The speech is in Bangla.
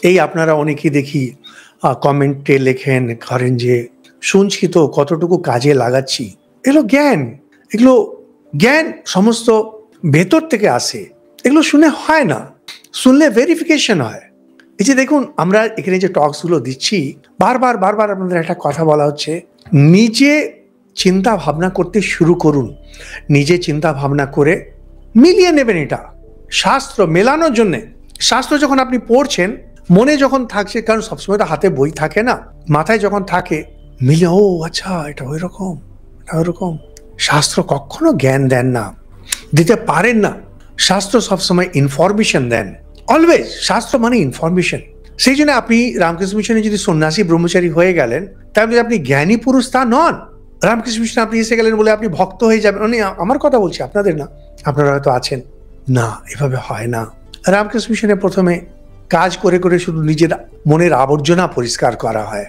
এই আপনারা অনেকেই দেখি কমেন্টে লেখেন করেন যে শুনছি তো কতটুকু কাজে লাগাচ্ছি। এগুলো জ্ঞান, এগুলো জ্ঞান সমস্ত ভেতর থেকে আসে, এগুলো শুনে হয় না, শুনলে ভেরিফিকেশন হয়। এই যে দেখুন আমরা এখানে যে টক্সগুলো দিচ্ছি, বারবার বারবার আপনাদের একটা কথা বলা হচ্ছে, নিজে চিন্তা ভাবনা করতে শুরু করুন। নিজে চিন্তা ভাবনা করে মিলিয়ে নেবেন এটা শাস্ত্র মেলানোর জন্যে। শাস্ত্র যখন আপনি পড়ছেন, মনে যখন থাকছে, কারণ সবসময় তো হাতে বই থাকে না, মাথায় যখন থাকে মিলে, ও আচ্ছা এটা ওই রকম, এটা ওইরকম। শাস্ত্র কখনো জ্ঞান দেন না, দিতে পারেন না। শাস্ত্র সবসময় ইনফরমেশন দেন, অলওয়েজ। শাস্ত্র মানে ইনফরমেশন। সেই জন্য আপনি রামকৃষ্ণ মিশনে যদি সন্ন্যাসী ব্রহ্মচারী হয়ে গেলেন, তাহলে আপনি জ্ঞানী পুরুষ তা নন। রামকৃষ্ণ মিশনে আপনি এসে গেলেন বলে আপনি ভক্ত হয়ে যাবেন, মানে আমার কথা বলছি, আপনাদের না, আপনারা হয়তো আছেন না, এভাবে হয় না। রামকৃষ্ণ মিশনে প্রথমে কাজ করে করে শুধু নিজের মনের আবর্জনা পরিষ্কার করা হয়।